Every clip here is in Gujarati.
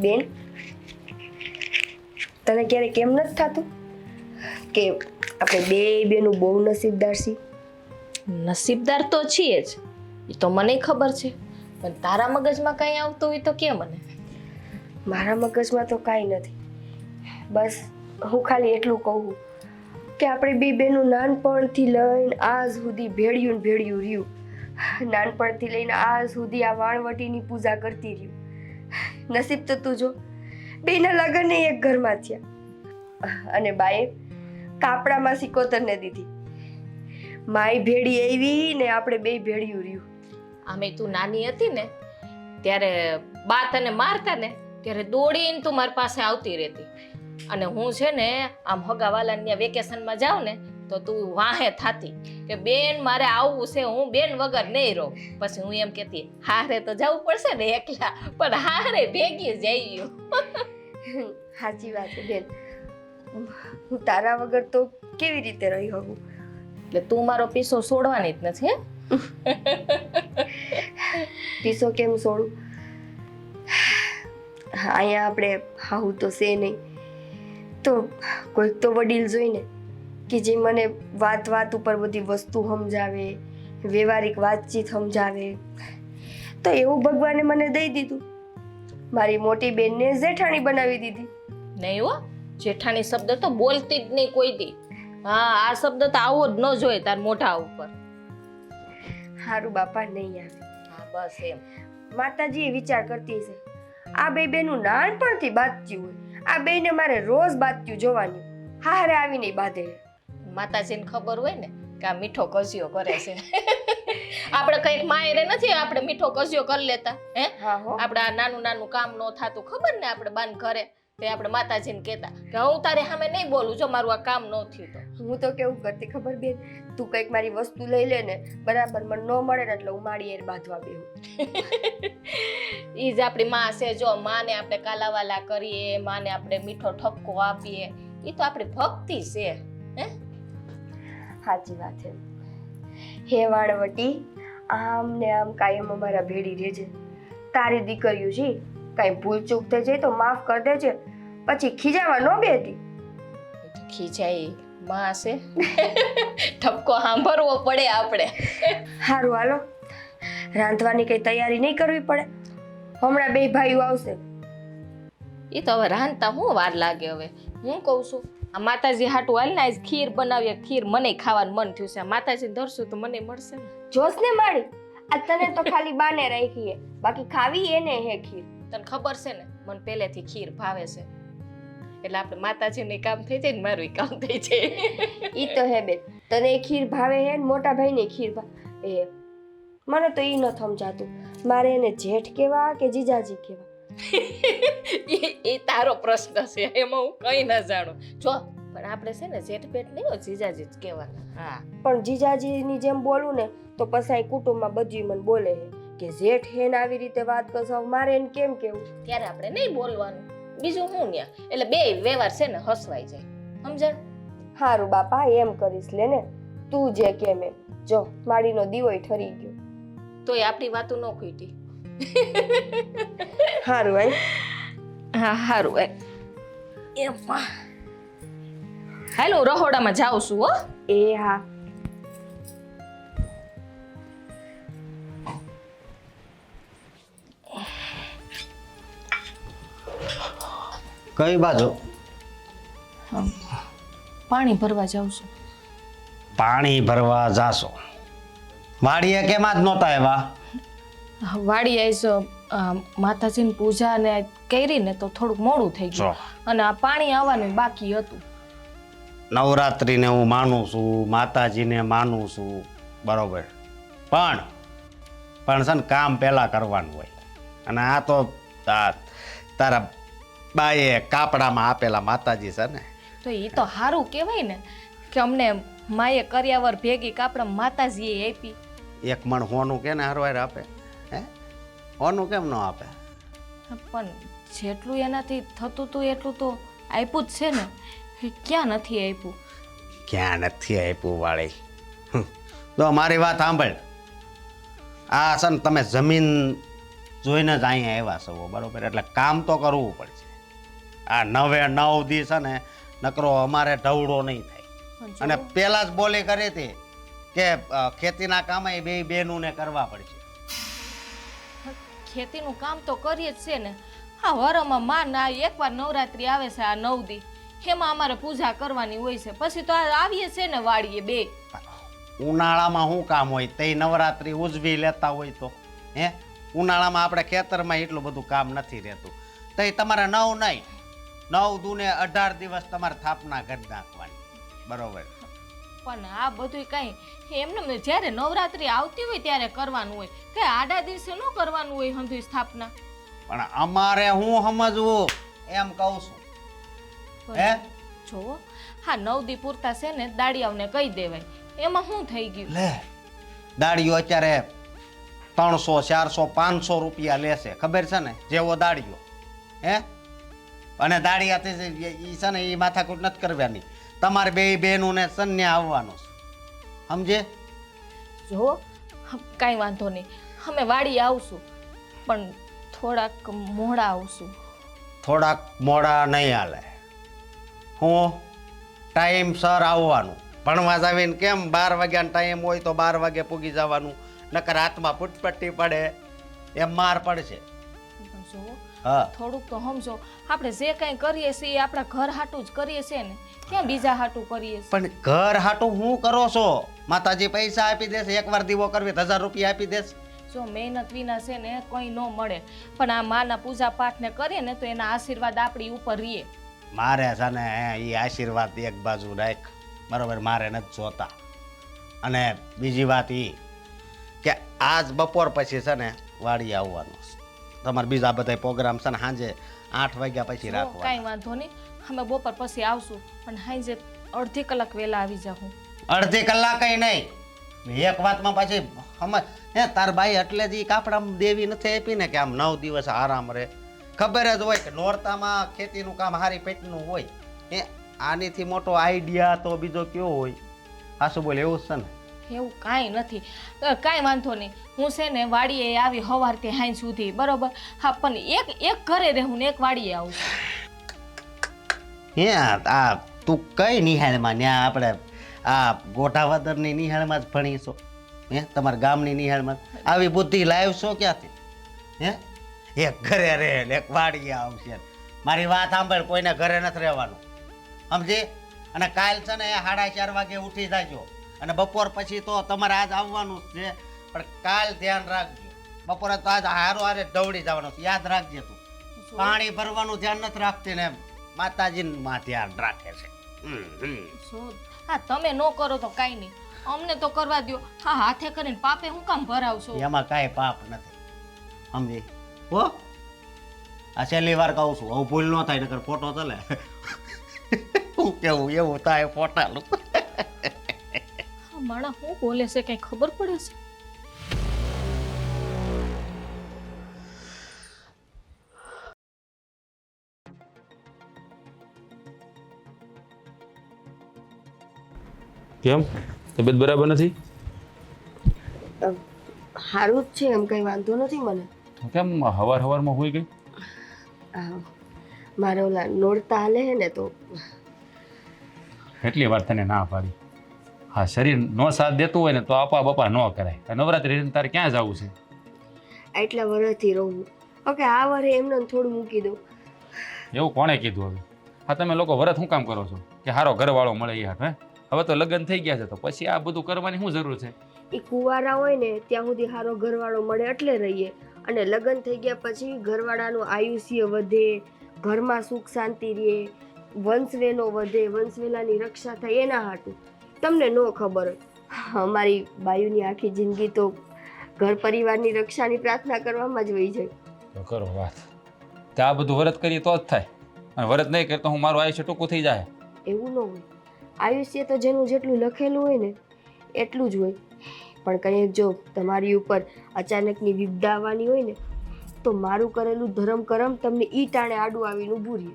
બેન, તને ક્યારે કેમ નથી થતું કે આપણે બે બેનું બહુ નસીબદાર છીએ? નસીબદાર તો છીએ જ, એ તો મને ખબર છે, પણ તારા મગજમાં કંઈ આવતું હોય તો કે મને. મારા મગજમાં તો કાંઈ નથી. બસ હું ખાલી એટલું કહું કે આપણે બે બેનું નાનપણથી લઈને આજ સુધી ભેળ્યું ને ભેળ્યું રહ્યું. નાનપણથી લઈને આજ સુધી આ વાણવટીની પૂજા કરતી રહ્યું. નસીબ તો તું જો, બેના લગ્ન એક ઘરમાં થયા અને બાએ કાપડામાં સિકોતરને દીધી. માય ભેળી આવી ને આપણે બે ભેળ્યું રહ્યું. આમે તું નાની હતી ને ત્યારે બા તને મારતા ને ત્યારે દોડીને તું મારી પાસે આવતી રહેતી, અને હું છે ને આમ હગાવાલાની વેકેશનમાં જાઉં ને તો તું વાહે થાતી કે બેન મારે આવવું છે, હું બેન વગર નહીં રહું. પછી હું એમ કહેતી હારે તો જવું પડશે ને એકલા, પણ હારે ભેગી જઈએ. સાચી વાત છે બેન, હું તારા વગર તો કેવી રીતે રહી શકું? એટલે તું મારો પીસો છોડવાની જ નથી હે? પીસો કેમ છોડું? અહીંયા આપણે હાહુ તો છે નહીં, તો કોઈક તો વડીલ જોઈને કે જે મને વાત વાત ઉપર બધી વસ્તુ સમજાવે, વ્યવહારિક વાતચીત સમજાવે. તો એવું ભગવાને મને દઈ દીધું. મારી મોટી બેનને જેઠાણી બનાવી દીધી. નહીં હો, જેઠાણી શબ્દ તો બોલતી જ નહીં કોઈ દી. હા, આ શબ્દ તો આવો જ ન જોઈએ તાર મોઢા ઉપર. હારું બાપા નહીં આવે. હા બસ એમ. માતાજી એ વિચાર કરતી છે, આ બે બેનું નાનપણથી બાંધ્યું હોય, આ બેને મારે રોજ બાંધ્યું જોવાનું, હારે આવીને બાંધે. માતાજીને ખબર હોય ને કે આ મીઠો કજિયો કરે છે. આપણે કંઈક માયરે નથી આપણે મીઠો કજિયો કરી લેતા હે? હા હો. આપણે આ નાનું નાનું કામ ન થાતું ખબર ને, આપણે બાન ઘરે તે આપણે માતાજીને કહેતા કે હું તારે સામે નહીં બોલું જો મારું આ કામ ન થયું તો. હું તો કેવું કરતી ખબર બેન, તું કંઈક મારી વસ્તુ લઈ લે ને બરાબર મને ન મળે ને એટલે હું મારી એર બાંધવા બેહું. ઈ જ આપણી માં છે. જો માને આપણે કાલાવાલા કરીએ, માને આપણે મીઠો ઠપકો આપીએ, ઈ તો આપણી ભક્તિ છે હે? સાચી વાત છે. હે વાણવટી, આમ ને આમ કાયમ અમારા ભેડી રહેજે. તારી દીકરીઓ છે, કાંઈ ભૂલ ચૂક થઈ જાય તો માફ કરી દેજે, પછી ખીજાવા ન બેતી. ખીજાય માં છે. ઠપકો સાંભળવો પડે આપણે. સારું હાલો, રાંધવાની કઈ તૈયારી નહીં કરવી પડે. હમણાં બે ભાઈઓ આવશે. એ તો હવે રાંધતા હું વાર લાગે. હવે હું કહું છું આ માતાજી હાટું હાલ ને આજ ખીર બનાવીએ. ખીર મને ખાવાનું મન થયું છે. માતાજીને ધરશું તો મને મળશે ને. જોશ ને મારી, આ તને તો ખાલી બાને રાખીએ, બાકી ખાવી એને હે ખીર. તને ખબર છે ને મને પહેલેથી ખીર ભાવે છે, એટલે આપણે માતાજીને કામ થઈ જાય ને મારું કામ થઈ જાય. ઈ તો હે બેન, તને ખીર ભાવે હે ને મોટા ભાઈને ખીર ભાવે. એ મને તો ઈ ન સમજાતું, મારે એને જેઠ કેવા કે જીજાજી કેવા? એ તારો પ્રશ્ન છે, એમાં હું કઈ ના જાણું. જો પણ આપણે છે ને જેઠ પેટ નહીં હોય, જીજાજી જ કહેવાના. હા પણ જીજાજીની જેમ બોલું ને તો પછી કુટુંબમાં બધું મને બોલે હે કે જેઠ હે ને આવી રીતે વાત કરશો, મારે એને કેમ કેવું? ત્યારે આપણે નહીં બોલવાનું, બીજું હું ન્યા. એટલે બે વ્યવહાર છે ને હસવાઈ જાય, સમજણ? હારું બાપા, એમ કરીશ લે ને, તું જે કેમ એમ. જો માડીનો દીવોય ઠરી ગયો. તોય આપણી વાતો ન ખૂટી. હારું ભાઈ. હા હારું ભાઈ. એમાં હાલો રહોડામાં જાઉં છું હો. એ હા. કઈ બાજુ? પાણી ભરવા જાઉં છું. પાણી ભરવા જાશો? વાડીએ કેમ જ નહોતા એવા? વાડી આવીશ, માતાજીની પૂજા ને કરી ને તો થોડુંક મોડું થઈ ગયું, અને આ પાણી આવવાનું બાકી હતું. નવરાત્રિને હું માનું છું, માતાજીને માનું છું, બરોબર, પણ છે ને કામ પહેલાં કરવાનું હોય. અને આ તો તારા બાએ કાપડામાં આપેલા માતાજી છે ને, તો એ તો સારું કહેવાય ને કે અમને માએ કર્યાવર ભેગી કાપડા માતાજીએ આપી. એક મણ હોનું કે ને હરવાર આપે હે? હોનું કેમ ન આપે? પણ જેટલું એનાથી થતું હતું એટલું તો આપ્યું જ છે ને, ક્યાં નથી આપ્યું? ક્યાં નથી આપ્યું વાળી? તો મારી વાત સાંભળ, આ છે ને તમે જમીન જોઈને જ અહીંયા આવ્યા છો બરોબર, એટલે કામ તો કરવું પડશે. આ 9 દિવસ છે ને નકરો અમારે ઢવડો નહીં થાય. પણ અને જો, પેલા જ બોલી કરી હતી કે ખેતીના કામ એ બે બહેનોને કરવા પડશે. ખેતીનું કામ તો કરીએ જ છે ને. હા, વરમાં માં ના એકવાર નવરાત્રી આવે છે આ 9 દી, એમાં અમારે પૂજા કરવાની હોય છે. પછી તો આ આવીએ છે ને વાડીએ બે. ઉનાળામાં શું કામ હોય? તે નવરાત્રી ઉજવી લેતા હોય તો હે, ઉનાળામાં આપણે ખેતરમાં એટલું બધું કામ નથી રહેતું. તો તમારે 9 નહીં, 9 દૂને 18 દિવસ તમારે થાપના કરી નાખવાની બરોબર. પણ આ બધું કઈ એમને જ્યારે નવરાત્રી આવતી હોય ત્યારે કરવાનું હોય, કે આડા દિવસે ન કરવાનું હોય હંધુય સ્થાપના. પણ અમારે હું સમજવું એમ કહું છું. હે? જો હા 9 દી પૂરતા છે ને દાડિયાઓને કહી દેવાય, એમાં શું થઈ ગયું? લે, દાડિયો અત્યારે 300 400 500 રૂપિયા લેશે, ખબર છે ને? જેવો દાડિયો હે, અને દાડિયાથી ઈ છે ને એ માથાકૂટ નથી કરવાની. તમારે બે બહેનોને સન્યા આવવાનું છે, સમજે? જો કાંઈ વાંધો નહીં, અમે વાડી આવશું, પણ થોડાક મોડા આવશું. થોડાક મોડા નહીં હાલે. હું ટાઈમસર આવવાનું. ભણવા જાવીને કેમ 12 વાગ્યાનો ટાઈમ હોય તો 12 વાગે પૂગી જવાનું, નકર હાથમાં ફૂટપટ્ટી પડે એમ માર પડશે. પણ જો હા, થોડુંક તો સમજો, આપણે જે કાંઈ કરીએ છીએ એ આપણા ઘર હાટું જ કરીએ છીએ ને, ક્યાં બીજા હાટું કરીએ છીએ? પણ ઘર હાટું હું કરો છો? માતાજી પૈસા આપી દેશે, એકવાર દીવો કરવી 1000 રૂપિયા આપી દેશે. જો મહેનત વિના છે ને કંઈ ન મળે, પણ આ માના પૂજા પાઠને કરીએ ને તો એના આશીર્વાદ આપણી ઉપર રહીએ. મારે છે ને એ આશીર્વાદ એક બાજુ રાખ બરોબર, મારે નથી જોતા. અને બીજી વાત એ કે આજ બપોર પછી છે ને વાડી આવવાનું છે. તમારે બીજા બધા પ્રોગ્રામ છે ને સાંજે 8 વાગ્યા પછી જો, રાખવા. કાંઈ વાંધો નહીં, અમે બપોર પછી આવશું, પણ સાંજે અડધી કલાક વહેલા આવી જાઉં. અડધી કલાકે નહીં, એક વાતમાં પાછી સમજ હે, તાર ભાઈ એટલે જ ઈ કાપડા દેવી નથી આપી ને કે આમ 9 દિવસ આરામ રહે. ખબર જ હોય કે નોરતામાં ખેતીનું કામ હારી પેટનું હોય. એ આનીથી મોટો આઈડિયા તો બીજો કયો હોય? હાસુ બોલ, એવું જ છે ને? એવું કાંઈ નથી, કાંઈ વાંધો નહીં. હું છે ને વાડીએ આવી સવારથી સાંજ સુધી બરોબર. હા, પણ એક ઘરે રહું ને એક વાડીએ આવું. હે, આ તું કઈ નિહાળમાં? ત્યાં આપણે આ ગોઠાવદરની નિહાળમાં જ ભણીશો? હે, તમારા ગામની નિહાળમાં આવી બુદ્ધિ લાવશો ક્યાંથી? હે, એક ઘરે રહે ને એક વાડીએ આવશે. મારી વાત સાંભળ, કોઈને ઘરે નથી રહેવાનું, સમજી? અને કાલ છે ને 4:30 વાગે ઉઠી જાજો. અને બપોર પછી તો તમારે આજ આવવાનું જ છે, પણ કાલ ધ્યાન રાખજો. બપોરે તો આજ હારે દોડી જવાનું છે, યાદ રાખજે. તું પાણી ભરવાનું ધ્યાન નથી રાખતી ને માતાજીમાં ધ્યાન રાખે છે. હા, તમે ન કરો તો કાંઈ નહીં, અમને તો કરવા દો. હા, હાથે કરીને પાપે હું કામ ભરાવશો? એમાં કાંઈ પાપ નથી, સમજી? હો, આ છેલ્લી વાર કહું છું, હવે ભૂલ ન થાય, નકર ફોટો ચાલે. હું કેવું એવું થાય ફોટાનું. હા, માણસ શું બોલે છે કઈ ખબર પડે છે? કેમ તબિયત બરાબર નથી? સારું જ છે, એમ કંઈ વાંધો નથી મને. તો કેમ હવારમાં હોઈ ગઈ? આ, મારે ઓલા નોરતા હાલે છે ને તો એટલી વાર તને ના પાડી. હા, શરીર નો સાથ દેતું હોય ને તો આપા બપા ન કરાય. નવરાત્રી તારે ક્યાં જવું છે? આટલા વર્ષથી રહું. ઓકે, આ વરે એમને થોડું મૂકી દઉં. એવું કોણે કીધું? હવે હા, તમે લોકો વરત શું કામ કરો છો કે હારો ઘરવાળો મળે એ હાટ? હે, હવે તો લગ્ન થઈ ગયા છે તો પછી આ બધું કરવાની શું જરૂર છે? એ કુંવારા હોય ને ત્યાં સુધી સારો ઘરવાળો મળે એટલે રહીએ, અને લગ્ન થઈ ગયા પછી ઘરવાળાનું આયુષ્ય વધે, ઘરમાં સુખ શાંતિ રહે, વંશવેલો વધે, વંશવેલાની રક્ષા થાય એના હાટું. તમને ન ખબર હોય, અમારી બાયુની આખી જિંદગી તો ઘર પરિવારની રક્ષાની પ્રાર્થના કરવામાં જ વહી જાય. તો કરો વાત, તો આ બધું વરત કરીએ તો જ થાય, અને વરત નહીં કરતો હું મારું આયુષ્ય ટૂંકું થઈ જાય. એવું ન હોય, આયુષ્ય તો જેનું જેટલું લખેલું હોય ને એટલું જ હોય. પણ કંઈક જો તમારી ઉપર અચાનકની વિપદા આવવાની હોય ને તો મારું કરેલું ધર્મ કરમ તમને ઈ ટાણે આડું આવીને ઊભું રહે.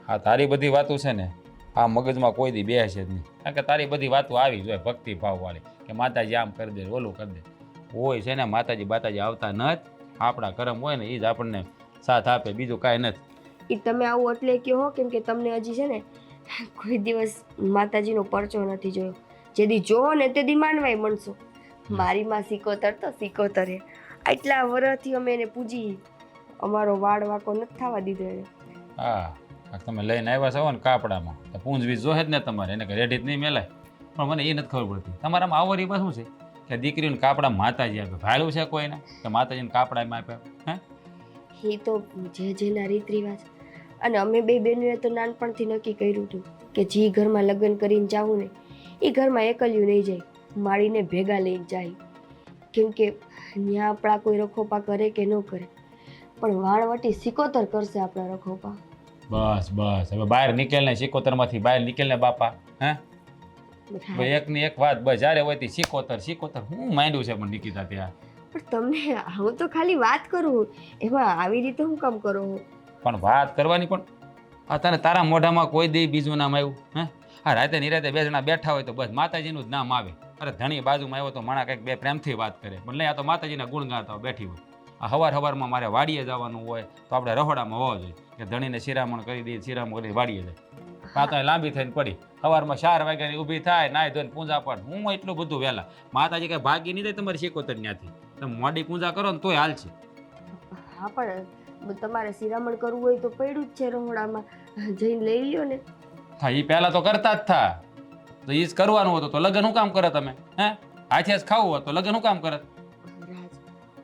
હા, તારી બધી વાતો છે ને આ મગજમાં કોઈ દી બેસે જ નહીં, કારણ કે તારી બધી વાતો આવી જોઈએ ભક્તિ ભાવ વાળી કે માતાજી આમ કરી દે, ઓલું કરી દે. હોય છે ને માતાજી બાતાજી આવતા નથી, આપણા કરમ હોય ને એ જ આપણને સાથ આપે, બીજું કાંઈ નથી. એ તમે આવું એટલે કહો કેમ કે તમને હજી છે ને કોઈ દિવસ માતાજીનો પરચો નથી જોયો. જેદી જોવો ને તેદી માનવાય મનશો. મારી માં સિકોતર તો સિકોતર હે. આટલા વર્ષથી અમે એને પૂજી, અમારો વાળ વાકો નથી થવા દીધો એને. હા, તમે લઈને આવ્યા છો ને કાપડામાં તો પૂંજવી જોહે જ ને તમારે, એને રેડી જ નહીં મેલાય. પણ મને એ નથી ખબર પડતી તમારામાં આવો રીમાં શું છે કે દીકરીઓને કાપડા માતાજી આપે, ભાડું છે કોઈને કે માતાજીને કાપડામાં આપે? હે, એ તો જે જેના રીત રિવાજ. અને અમે બે બહેનોએ તો નાનપણથી નક્કી કર્યું હતું કે જે ઘરમાં લગ્ન કરીને જાવું ને એ ઘરમાં એકલ્યું નહીં જાય, માળીને ભેગા લઈને જાય. કેમ કે ત્યાં આપણા કોઈ રખોપા કરે કે ન કરે, પણ વાણવટી સિકોતર કરશે આપણા રખોપા. બસ બસ, હવે બહાર નીકળને, સિકોતરમાંથી બહાર નીકળને બાપા. હે ભાઈ, એકની એક વાત બસ, જ્યારે હોય તે સિકોતર સિકોતર હું માંડ્યું છે પણ નિકિતા ત્યાં. પણ તમને હું તો ખાલી વાત કરું, એમાં આવી રીતે હું કામ કરો? પણ વાત કરવાની, પણ આ તને તારા મોઢામાં કોઈ દી બીજું નામ આવ્યું? હે, આ રાતે નિરાતે બે જણા બેઠા હોય તો બસ માતાજીનું જ નામ આવે. અરે ધણી બાજુમાં આવ્યો તો માણા કંઈક બે પ્રેમથી વાત કરે, પણ નહીં, આ તો માતાજીના ગુણ ગાતા બેઠી હોય. આ સવારમાં મારે વાડીએ જવાનું હોય તો આપણે રહોડામાં હોવા જોઈએ કે ધણીને શિરામણ કરી દઈએ, શિરામણ કરી વાડીએ જાય. આ તો લાંબી થઈને પડી, સવારમાં 4 વાગ્યાની ઊભી થાય, નાય ધોઈને પૂજા પાઠ. હું એટલું બધું વહેલા, માતાજી કઈ ભાગી નહીં થાય તમારી સિકોતર ત્યાંથી. તમે મોડી પૂજા કરો ને તોય હાલ છે. હા, પણ તમારે શિરામણ કરવું હોય તો પડ્યું જ છે રહોડામાં, જઈને લઈ લ્યો ને. હા, એ પહેલા તો કરતા જ થા, તો એ જ કરવાનું હતું તો લગ્ન શું કામ કરે તમે? હે, હાથે જ ખાવું હોત તો લગ્ન શું કામ કરે? રાજ,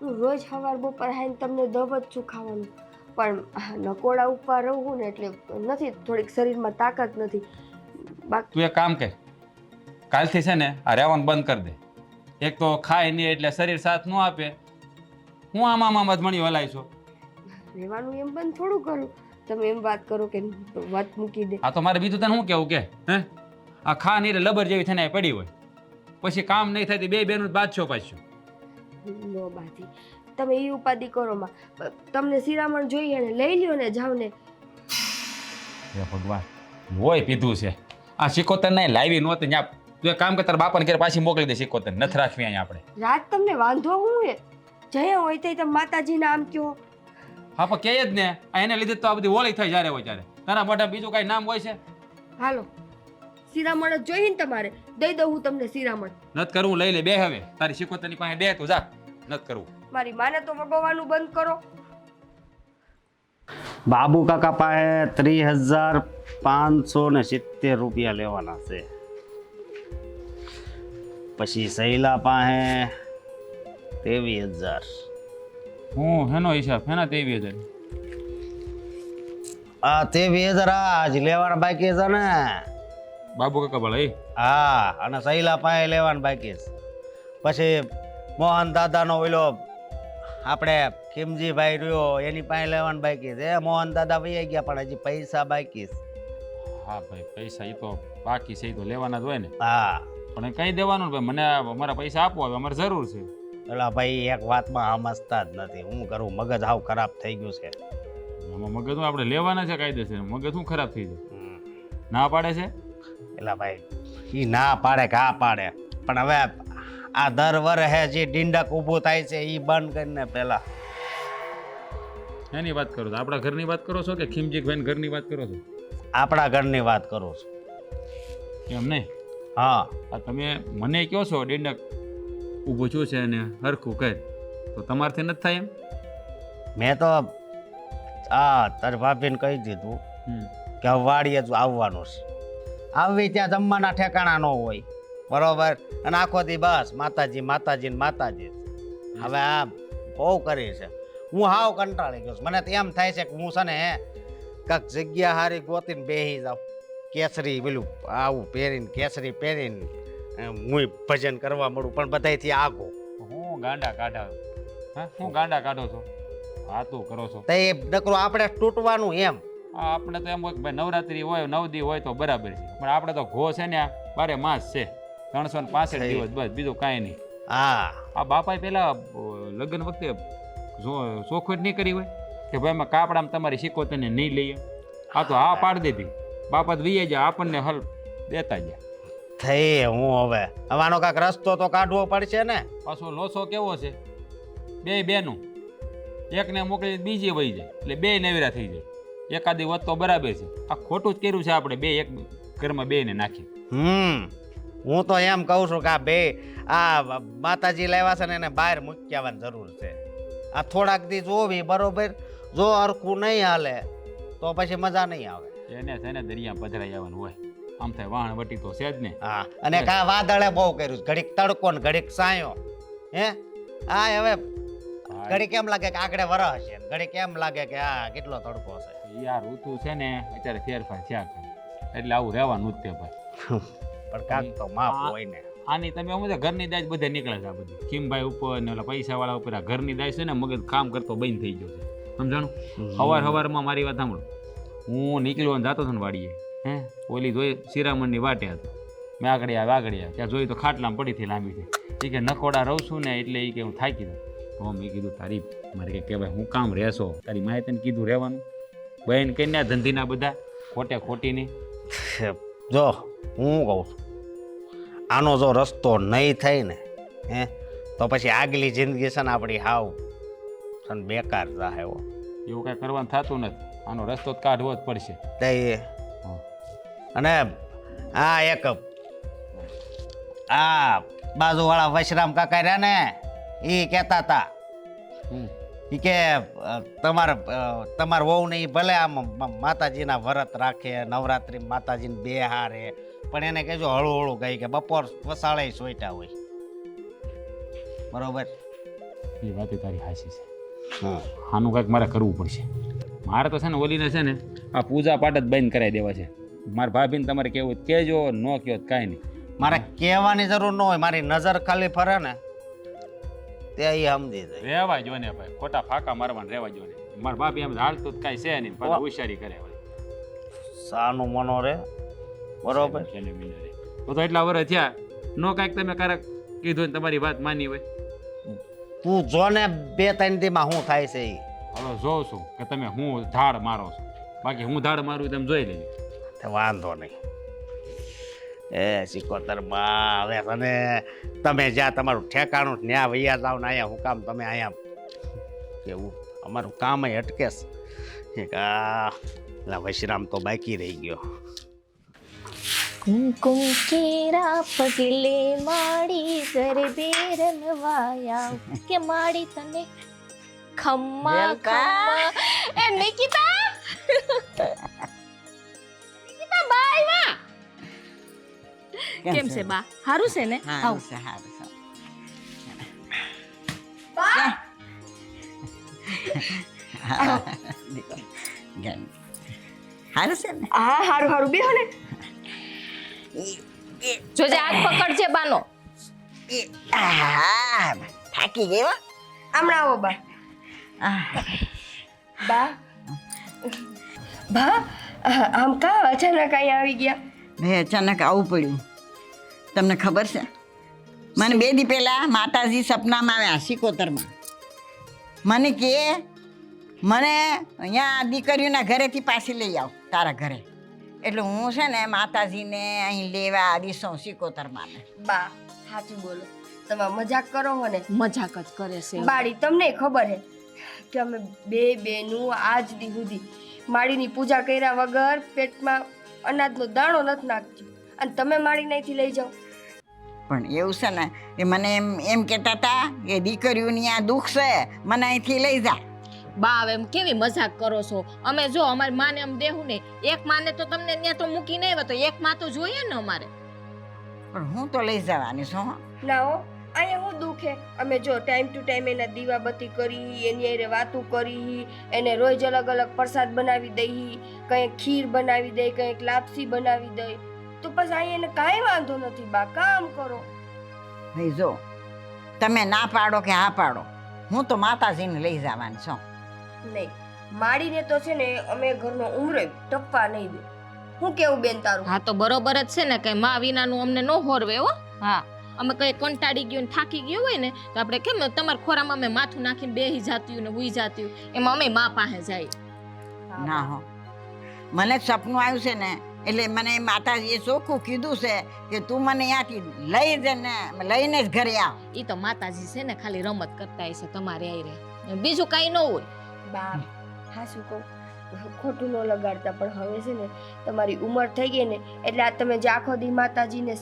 હું રોજ સવાર બપોર આવીને તમને દવ જ છું ખાવાનું, પણ નકોડા ઉપર રહું ને એટલે નથી, થોડીક શરીરમાં તાકાત નથી. બાકી તું એક કામ કર, કાલથી છે ને આ રહેવાનું બંધ કરી દે. એક તો ખાય નહીં એટલે શરીર સાથ ન આપે. હું આમાં જ મણી હલાય છું. રહેવાનું એમ બંધ થોડું કરું, તમે એમ વાત કરો કે વાત મૂકી દે. આ તો મારે બીજું તને શું કેવું કે હે, આ ખા નહીં લબર જેવી થઈને પડી હોય, પછી કામ નહીં થાય બે બેનું બાદશો પાછું. નો બાધી, તમે એ ઉપાધિ કરો માં, તમને શિરામણ જોઈએ ને લઈ લ્યો ને, જાવ ને. હે ભગવાન, હોય પીધું છે આ સિકોતર નહીં લાવી નહોતી ત્યાં. તું એક કામ કર, તારા બાપાને ઘરે પાછી મોકલી દે સિકોતર, નથી રાખવી અહીંયા આપણે. રાત તમને વાંધો હું હે? જયા હોય તો તમે માતાજીને આમ કહો. હા, પણ કહે જ ને, આ એને લીધે તો આ બધી હોળી થઈ જ્યારે હોય ત્યારે. તારા મોઢા બીજું કાંઈ નામ હોય છે? હાલો, શિરામણ જ જોઈએ ને તમારે, દઈ દઉં હું તમને શિરામણ. નથી કરવું, લઈ લે બે. હવે તારી સિકોતરની પાસે બે, તું જા, નથી કરવું. મારી માને તો વગોવાનું બંધ કરો. બાબુ કાકા પાસે 30,570 રૂપિયા લેવાના છે. પછી સહેલા પાસે 23,000. હું હેનો હિસાબ હેના 23,000? આ 23,000 આજ લેવાના બાકી છે ને. બાબુ કાકા ભલા હા, અને સહેલા પાસે લેવાનું બાકી છે. પછી મોહન દાદાનો ઓલો આપણે ખીમજીભાઈ રહ્યો એની પાસે લેવાનું બાકી છે. મોહન દાદા વહી ગયા પણ હજી પૈસા બાકી છે. હા ભાઈ, પૈસા એ તો બાકી છે, એ તો લેવાના જ હોય ને. હા, પણ કઈ દેવાનું ભાઈ, મને અમારા પૈસા આપો, હવે અમારે જરૂર છે. પેલા ભાઈ એક વાતમાં સમજતા જ નથી. હું કરું, મગજ હાવ ખરાબ થઈ ગયું છે. આમાં મગજ આપણે લેવાના છે કાયદેસર, મગજ શું ખરાબ થઈ જાય? ના પાડે છે પેલા ભાઈ એ ના પાડે કે આ પાડે, પણ હવે આ દર વર્ષે જે ડીંડક ઊભું થાય છે એ બંધ કરીને પેલા. એની વાત કરો છો? આપણા ઘરની વાત કરો છો કે ખીમજીભાઈ ઘરની વાત કરો છો? આપણા ઘરની વાત કરું છું. એમ નહીં. હા, આ તમે મને કહો છો ડીંડક ઊભું છું છે ને હરખું કર, તો તમારથી નથી થાય એમ? મેં તો તારી ભાભીને કહી દીધું કે હવે વાડીએ જ આવવાનું છે. આવી ત્યાં જમવાના ઠેકાણા ન હોય, બરોબર? અને આખો દી બસ માતાજી માતાજી ને માતાજી. હવે આ બહુ કરી છે. હું હાવ કંટાળી ગયો છું. મને તો એમ થાય છે કે હું છે ને કાંક જગ્યા હારી ગોતીને બેસી જાઉં, કેસરી પેલું આવું પહેરીને, કેસરી પહેરીને હું ભજન કરવા મળું, પણ બધાયથી આગો. હું ગાંડા કાઢા? હા, હું ગાંડા કાઢો છો? વાતું કરો છો? તો એ નકરો આપણે તૂટવાનું એમ. આપણે તો એમ હોય કે ભાઈ નવરાત્રી હોય 9 દી હોય તો બરાબર છે, પણ આપણે તો ઘો છે ને આ 12 માસ છે, 365 દિવસ, બસ બીજું કાંઈ નહીં. હા, આ બાપાએ પેલા લગ્ન વખતે ચોખવટ નહીં કરી હોય કે ભાઈ એમાં કાપડામાં તમારી સિકોતરને નહીં લઈએ? આ તો હા પાડી દીધી. બાપા તો વીએ જાય, આપણને હલ દેતા ગયા. થઈ હું હવે આનો કાંઈક રસ્તો તો કાઢવો પડશે ને. પાછો લોસો કેવો છે, બે બેનું એકને મોકલી બીજી વહી જાય એટલે બે નવેરા થઈ જાય. એકાદી વાત તો બરાબર છે. આ ખોટું જ કર્યું છે આપણે બે એક ઘરમાં બેને નાખી. હું તો એમ કહું છું કે આ બે આ માતાજી લાવ્યા છે ને એને બહાર મૂકી આવવાની જરૂર છે. આ થોડાક દી જોવી બરોબર, જો હરખું નહીં હાલે તો પછી મજા નહીં આવે. એને છે ને દરિયા પધરાઈ આવવાનું હોય, આમ થાય વાહણ વટી તો છે જ ને. હા, અને કા વાદળે બહુ કર્યું, ઘડીક તડકો ને ઘડીક સાયો. હે હા, હવે ઘડીક એમ લાગે કે આગળ વરસ છે, ઘડીક એમ લાગે કે આ કેટલો તડકો છે. યાર ઋતુ છે ને અત્યારે ફેરફાર થયા કરે એટલે આવું રહેવાનું જ તે ભાઈ. પણ કાક તો માફ હોય ને. આની તમે આમ ઘરની દાજ બધે નીકળે છે. આ બધી કિમભાઈ ઉપર ને ઓલા પૈસાવાળા ઉપર આ ઘરની દાજ છે ને મગજ કામ કરતો બંધ થઈ ગયો છે, સમજાણું? સવારમાં મારી વાત સાંભળો, હું નીકળ્યો અને જતો હતો ને વાડીએ, હે ઓલી જોઈ શિરામણની વાટે હતો. મેં આગળ આવ્યા ત્યાં જોઈ તો ખાટલામાં પડીથી લાંબી છે. એ કે નકોડા રહું છું ને એટલે એ કે હું થાકી દઉં. તો મેં કીધું તારી મારે કે કહેવાય હું કામ રહેશો, તારી માએ તને કીધું રહેવાનું. બહેન કન્યા ધંધીના બધા ખોટીની. જો હું કહું છું, આનો જો રસ્તો નહીં થાય ને હે તો પછી આગલી જિંદગી છે ને આપણી હાવ છે ને બેકાર જાહે. એવું કાંઈ કરવાનું થતું નથી, આનો રસ્તો જ કાઢવો જ પડશે. અને આ એક આ બાજુવાળા વશરામ કાકા રહ્યા ને એ કહેતા હતા એ કે તમાર વહુ ને એ ભલે આમ માતાજીના વ્રત રાખે, નવરાત્રી માતાજીને બે હારે, પણ એને કહેજો હળું હળું ગાય કે બપોર વસાળે સોઈટા હોય. બરોબર, એ વાત તારી હાચી છે. આનું કંઈક મારે કરવું પડશે. મારે તો છે ને ઓલીને છે ને આ પૂજા પાઠ જ બંધ કરાવી દેવા છે. મારા ભાભીને તમારે કેવું કહેજો, ન કહો કાંઈ નહીં. મારે કહેવાની જરૂર ન હોય, મારી નજર ખાલી ફરે ને તે એ સમજી જાય. રહેવા જો ને ભાઈ, ખોટા ફાંકા મારવાને રહેવા જો ને. મારા ભાભી એમ હાલતું જ કાંઈ છે નહીં, પાછા હોશિયારી કરે. સાનું મનો રે, બરોબર. તો એટલા વર્ષ થયા નો કાંઈક તમે કારક કીધું ને તમારી વાત માની હોય. તું જો ને 2-3 દીમાં શું થાય છે એ. હવે જોઉં છું કે તમે હું ધાડ મારો છો, બાકી હું ધાડ મારું તમે જોઈ લેજો. વાંધો નહીં. એ સિકોતરમાં હવે તને તમે જ્યાં તમારું ઠેકાણું ત્યાં વૈયા જાવ ને અહીંયા હું કામ તમે અહીંયા કેવું અમારું કામ અટકે છે કે આ વૈશ્રામ તો બાકી રહી ગયો. કુમકુમ કેરા પગલે માડી ગરબે રમવાયા કે માડી તને ખમ્મા ખમ્મા. એ નિકિતા નિકિતા બાય વા કેમ છે બા? હારું છે ને? આવ હારું છે ને? હા, હારું હારું બેહો ને. જોજે હાથ પકડજે બાનો. થાકી ગયો. હમણાં આવો બા. બા આમ કા અચાનક અહીં આવી ગયા? ભાઈ અચાનક આવું પડ્યું. તમને ખબર છે, મને 2 દી પહેલા માતાજી સપનામાં આવ્યા સિકોતરમાં. મને કે મને અહીંયા દીકરીઓના ઘરેથી પાછી લઈ આવ તારા ઘરે. એટલે હું છે ને માતાજીને અહીં લેવા આવીશું સિકોતરમાં. બા સાચું બોલો, તમે મજાક કરો હો ને? મજાક જ કરે છે બાળી, તમને ખબર હે કે અમે બે બેનું આજ દી સુધી માળીની પૂજા કર્યા વગર પેટમાં અનાજનો દાણો નથી નાખજો, અને તમે માળી અહીંથી લઈ જાઓ. પણ એવું છે ને એ મને એમ કહેતા હતા કે દીકરીઓની આ દુઃખ છે, મને અહીંથી લઈ જા. બા હવે એમ કેવી મજાક કરો છો? અમે જો અમારી માને એમ દેવું ને, એક માને તો તમને ત્યાં તો મૂકી નહીં આવે, તો એક માં તો જોઈએ ને અમારે. પણ હું તો લઈ જવાની છું. ના હો, અહીંયા હું દુઃખ હે. અમે જો ટાઈમ ટુ ટાઈમ એના દીવાબત્તી કરી, એની હારે વાતું કરી, એને રોજ અલગ અલગ પ્રસાદ બનાવી દઈ, કંઈક ખીર બનાવી દઈ, કંઈક લાપસી બનાવી દઈ, તો પછી અહીંયા એને કાંઈ વાંધો નથી. બા કામ કરો. ભાઈ જો તમે ના પાડો કે હા પાડો, હું તો માતાજીને લઈ જવાની છું. નહીં, માડીને તો છે ને અમે ઘરનો ઉમરો ટપવા નહીં દે. હું કેવું બેન તારું? હા તો બરોબર જ છે ને, કઈ માં વિનાનું અમને ન હોરવે હો. હા, અમે કઈ કંટાળી ગયું ને થાકી ગયું હોય ને તો આપણે કેમ તમારા ખોરામાં અમે માથું નાખીને બેહી જાતી ને હુઈ જાતી, એમાં અમે માં પાસે જાય. ના હો, મને સપનું આવ્યું છે ને એટલે મને માતાજીએ ચોખ્ખું કીધું છે કે તું મને અહીંયાથી લઈ જને લઈને જ ઘરે આવ. ઈ તો માતાજી છે ને ખાલી રમત કરતા હશે તમારે આઈ રે. બીજું કાંઈ ન હોય. બા હા શું કહું ખોટું ન લગાડતા પણ હવે છે ને તમારી ઉંમર થઈ ગઈ ને એટલે આ તમે જે આખો દી માતાજીને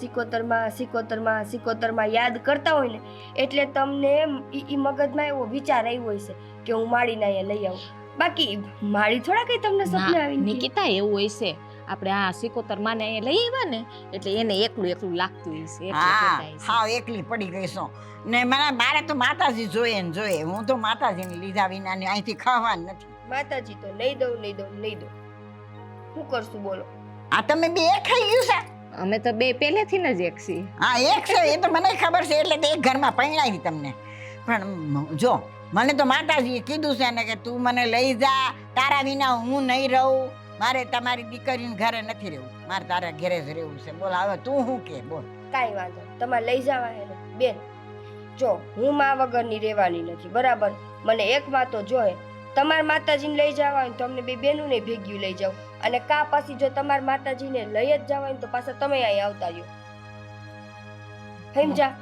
સિકોતરમાં યાદ કરતા હોય ને એટલે તમને ઈ મગજમાં એવો વિચાર આવ્યો હશે કે હું માળીને અહીંયા લઈ આવું. બાકી માળી થોડા કઈ તમને સપને આવી નિકિતા એવું હોય છે આપણે આ સિકોતર માને અહીંયા લઈ આવ્યા ને એટલે એને એકલું લાગતું હોય છે એટલે હા કહેતા હશે. હા એકલી પડી ગઈ છું ને મારે તો માતાજી જોઈએ ને જોઈએ. હું તો માતાજીને લીધા વિના ને અહીંથી ખાવાનું નથી. માતાજી તો નહીં દઉં શું કરશું બોલો? આ તમે બે એક ખાઈ ગયું છે? અમે તો બે પહેલેથી જ એક છીએ. હા એક છે એ તો મને ખબર છે એટલે તો એક ઘરમાં પરણાવી તમને. પણ જો મને તો માતાજીએ કીધું છે ને કે તું મને લઈ જા, તારા વિના હું નહીં રહું. મારે તમારી દીકરીને ઘરે નથી રહેવું, મારે તારા ઘરે જ રહેવું છે. બોલ હવે તું શું કે બોલ. કાંઈ વાંધો નહીં. તમારે લઈ જવા હે ને બેન. જો હું મા વગરની રહેવાની નથી બરાબર. મને એક વાત તો જોઈએ તમારા માતાજીને લઈ જવા હોય તો અમને બે બેનું ને ભેગ્યું લઈ જાવ અને કા પછી જો તમારા માતાજીને લઈ જ જવા હોય તો પાછા તમે અહીં આવતા રહ્યો. સમજા?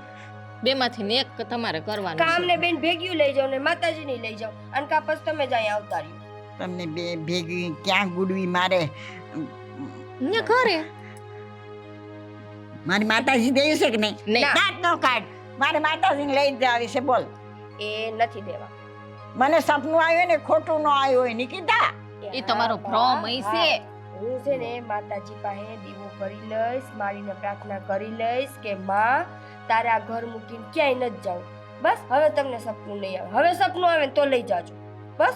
બેમાંથી એક તમારે કરવાનું કા છે. અમને બેન ભેગ્યું લઈ જાવ ને માતાજીને લઈ જાવ અને કા પછી તમે જ અહીં આવતા રહ્યો. તમને બે ભેગી ક્યાં ગુડવી મારે ને ઘરે મારી માતાજી દેવી છે કે નહીં? નહીં. દાંત નો કાઢ. મારે માતાજીને લઈ જ આવી છે બોલ. એ નથી દેવા. મને સપનું આવ્યું ને ખોટું ન આવ્યું હોય નિકિતા. એ તમારો ભ્રમ હશે. હું છે ને માતાજી પાસે દીવો કરી લઈશ, મારીને પ્રાર્થના કરી લઈશ કે માં તારે આ ઘર મૂકીને ક્યાંય નથી જાવ. બસ હવે તમને સપનું નહીં આવે. હવે સપનું આવે ને તો લઈ જાજો. બસ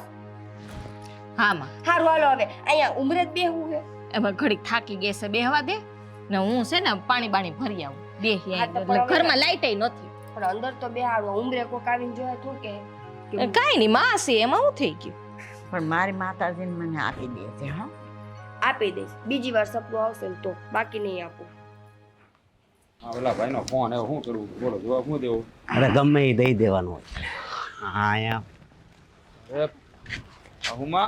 હા માં હારું હાલો હવે અહીંયા ઉમરે જ બેહવું છે. એમાં ઘડીક થાકી ગઈ છે બેહવા દે ને હું છે ને પાણી બાણી ભરી આવું બેહી હા, તો એટલે પણ ઘરમાં લાઈટ નથી. પણ અંદર તો બેહાડવો. ઉમરે કોક આવીને જોયે તું કે કાંઈ નહીં માં છે એમાં હું થઈ ગયું. પણ મારી માતાજીને મને આપી દે છે હા. આપી દઈશ. બીજી વાર સપનું આવશે ને તો, બાકી નહીં આપું. હા ઓલા ભાઈનો ફોન આવ્યો, શું કરવું બોલો, જવાબ શું દેવો? અરે ગમે એ દઈ દેવાનું હોય. હા અહીંયા અરે હુમા,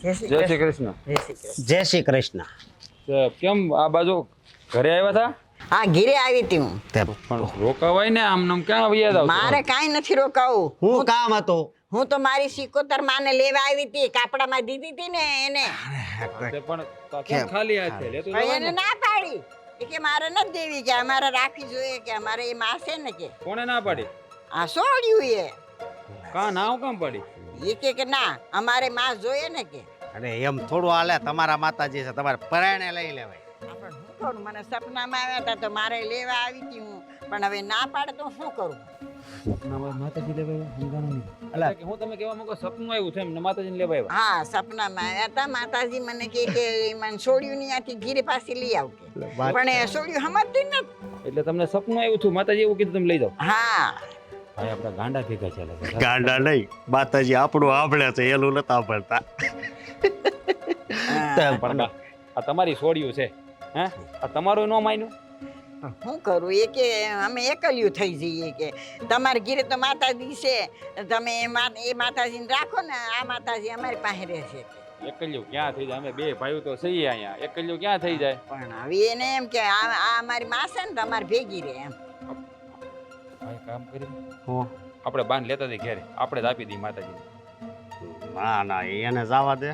જય શ્રી જય શ્રી કૃષ્ણ. જય શ્રી કૃષ્ણ. જય શ્રી કૃષ્ણ. કેમ આ બાજુ ઘરે આવ્યા હતા? હા ઘીરે આવી હતી હું. પણ રોકાવાય ને આમ નામ ક્યાં વૈયા જાવ? મારે કાંઈ નથી રોકાવું. હું કામ હતું? હું તો મારી સિકોતર માને લેવા આવી હતી, કાપડામાં દીધી હતી ને એને. પણ કેમ ખાલી હાથે લેતો પણ જવાય એને ને? ના પાડી એ કે મારે નથી દેવી, કે અમારે રાખવી જોઈએ, કે અમારે એ માં છે ને કે કોણે ના પાડી? આ સોડ્યું એ કા નાવ કામ પાડી? એ કે ના અમારે માં જોઈએ ને કે. અરે એમ થોડું હાલે. તમારા માતાજી છે, તમારે પરાયણે લઈ લેવાય. પણ શું કરું, મને સપનામાં આવ્યા હતા તો મારે લેવા આવી હતી હું, પણ હવે ના પાડે તો શું કરું. માતાજી લેવાય સમજાણું નહીં. એટલે કે હું તમે કહેવા માંગો સપનું આવ્યું છે એમ ને માતાજીને લેવા આવ્યા? હા સપનામાં આવ્યા હતા. માતાજી મને કે મને સોડ્યું નહીં આથી ઘીરે પાછી લઈ આવ કે, પણ એ સોડ્યું સમજતી નથી. એટલે તમને સપનું આવ્યું હતું, માતાજી એવું કીધું તમે લઈ જાઓ. હા ભાઈ આપણા ગાંડા ભેગા છે એટલે. ગાંડા નહીં, માતાજી આપણું આભળે છે, એલું નતા આભળતા. પણ આ તમારી સોડિયું છે હે? આ તમારું ન માન્યું? શું કરું એ કે અમે એકલ્યું થઈ જઈએ, કે તમારે ઘીરે તો માતાજી છે, તમે એ માતાજીને રાખો ને, આ માતાજી અમારી પાસે રહેશે કે. એકલ્યું ક્યાં થઈ જાય? અમે બે ભાઈઓ તો સહી અહીંયા, એકલ્યું ક્યાં થઈ જાય? પણ હવે એને એમ કે આ અમારી માં છે ને તમારે ભેગી રહે એમ. ભાઈ કામ કરી હું આપણે બાંધ લેતા જઈએ ઘેરે, આપણે જ આપી દઈએ માતાજીને. ના ના એને જવા દે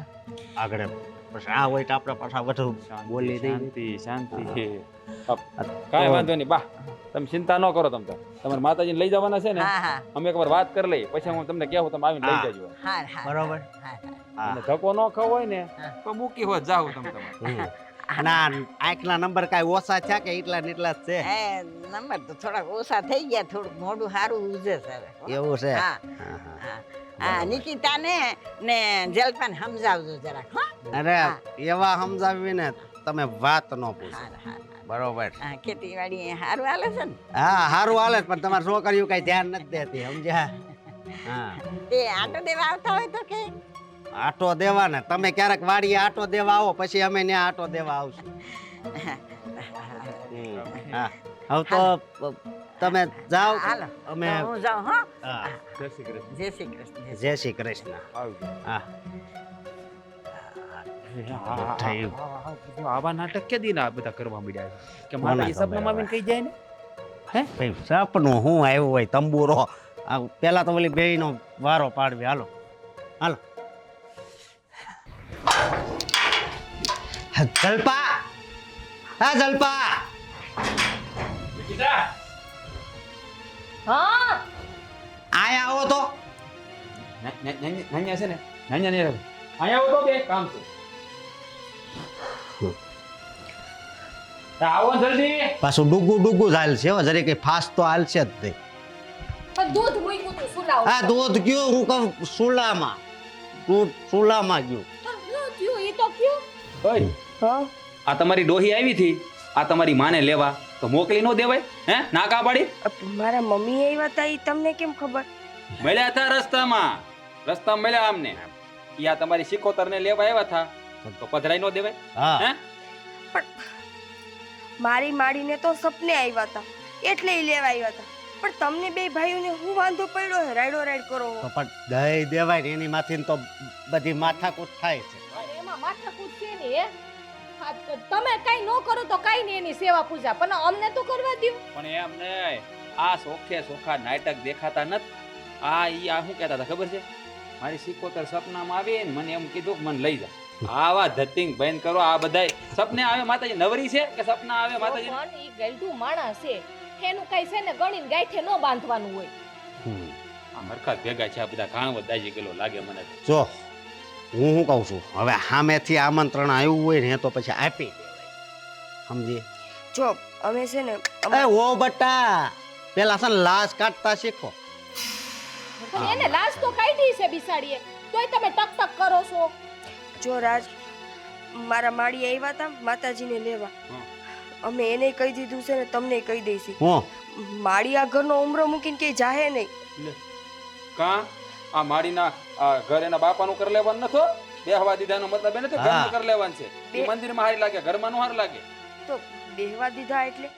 આગળ. પછી આ હોય તો આપણે પાછા વધુ બોલી દઈએ. શાંતિ શાંતિ. કાંઈ વાંધો નહીં બા, તમે ચિંતા ન કરો. તમે તમારે માતાજીને લઈ જવાના છે ને, હા હા અમે એકવાર વાત કરી લઈએ, પછી હું તમને કહેવું, તમે આવીને લઈ હા. જજો. હા હા બરોબર. હા હા અને ધક્કો ન ખાવો હોય ને તો મૂકી હોત જાવ તમે તમારે. ના આંખના નંબર કાંઈ ઓછા છે કે એટલા ને એટલા જ છે? એ નંબર તો થોડાક ઓછા થઈ ગયા, થોડુંક મોઢું સારું ઉજે સર. એવું છે? હા હા, હા. હા હા નિકિતા ને જલપાન સમજાવજો જરાક હો. અરે એવા સમજાવીને તમે વાત ન પૂછો. હા હા બરોબર. હા ખેતીવાડી સારું હાલે છે ને? હા સારું હાલે જ, પણ તમારે છોકરીઓ કઈ ધ્યાન નથી દેતી, સમજ્યા? હા તે આટો દેવા આવતા હોય તો કે. આટો દેવા ને તમે ક્યારેક વાડીએ આટો દેવા આવો, પછી અમે ત્યાં આટો દેવા આવશું. હા હવે તો તમે જાઓ, હાલો અમે તો હું જાઉં હો. હા જય શ્રી કૃષ્ણ. જય શ્રી કૃષ્ણ. જય શ્રી કૃષ્ણ. આવજો. હા થયું. આવા નાટક કે દી ના બધા કરવા મળ્યા છે કે કોના માતાજી ખબર સપનામાં આવીને કહી જાય ને? ભાઈ સપનું હું આવ્યું હોય તંબુરો આ પહેલાં તો ઓલી બેયનો વારો પાડવી. હાલો હાલો. જલ્પા, હા જલ્પા, હા આયા આવો તો. નાન્યા છે ને નાન્યા નહીં અહીંયા આવો તો બે કામ છે આવો જલ્દી. પાછું ડૂગું ડૂગું જ હાલશે હો, જરી કઈ ફાસ્ટ તો હાલશે જ નહીં. પણ દૂધ મૂક્યું તું સુલાવ આ દૂધ ગયું હું કહું સુલામાં, દૂધ સુલામાં ગયું. થયું એ તો કયું ઓય હા આ તમારી ડોહી આવી હતી, આ તમારી માને લેવા, તો મોકલી નો દેવાય? હે ના કા પાડી? મારા મમ્મી આવ્યા હતા એ તમને કેમ ખબર? મળ્યા હતા રસ્તામાં મળ્યા અમને. ઈ આ તમારી સિકોતરને લેવા આવ્યા હતા, તો પધરાઈ નો દેવાય? હા હે મારી માડીને તો સપને આવ્યા હતા એટલે ઈ લેવા આવ્યા હતા. પણ તમને બે ભાઈઓને હું વાંધો પડ્યો હે? રાયડો રાયડ કરો તો પણ દઈ દેવાય ને, એની માથીને તો બધી માથાકૂટ થાય છે. અરે એમાં માથાકૂટ છે ને હે હા, તો તમે કઈ ન કરો તો કઈ નહીં એની સેવા પૂજા, પણ અમને તો કરવા દો. પણ એમ નહીં, આ સોખે સોખા નાટક દેખાતા નથી. આ શું કહેતા હતા ખબર છે? મારી સિકોતર સપનામાં આવી ને મને એમ કીધું કે મને લઈ જા. આવા ધતિંગ બંધ કરો. આ બધાય સપને આવે માતાજી નવરી છે કે સપના આવે માતાજી? પણ ઈ ગલઢું માણસ છે, એનું કઈ છે ને ગણીને ગાંઠે ન બાંધવાનું હોય. આ મરખા ભેગા છે આ બધા, ઘાણ દાજી ગયેલો લાગે મને તો. જો હું શું કહું છું, હવે સામેથી આમંત્રણ આવ્યું હોય ને તો પછી આપી દેવાય, સમજી? જો અમે છે ને એ ઓ બટા, પેલા છે ને લાશ કાઢતા શીખો. પણ એને લાશ તો કાઢી છે બિસાડીએ, તોય તમે ટક ટક કરો છો. જો રાજ, મારા માડી આવ્યા હતા માતાજીને લેવા. અમે એને કહી દીધું છે ને તમને કહી દઈશી. હું માડી આ ઘરનો ઉમરો મૂકીને કે જાહે નહીં. કા આ મારીના ઘર એના બાપાનું કરી લેવાનું નતો? બેહવા દીધાનો મતલબ એ નથી ઘરનું કરી લેવાનું છે. એ મંદિરમાં હારી લાગે, ઘરમાં નો હાર લાગે. તો બેહવા દીધા એટલે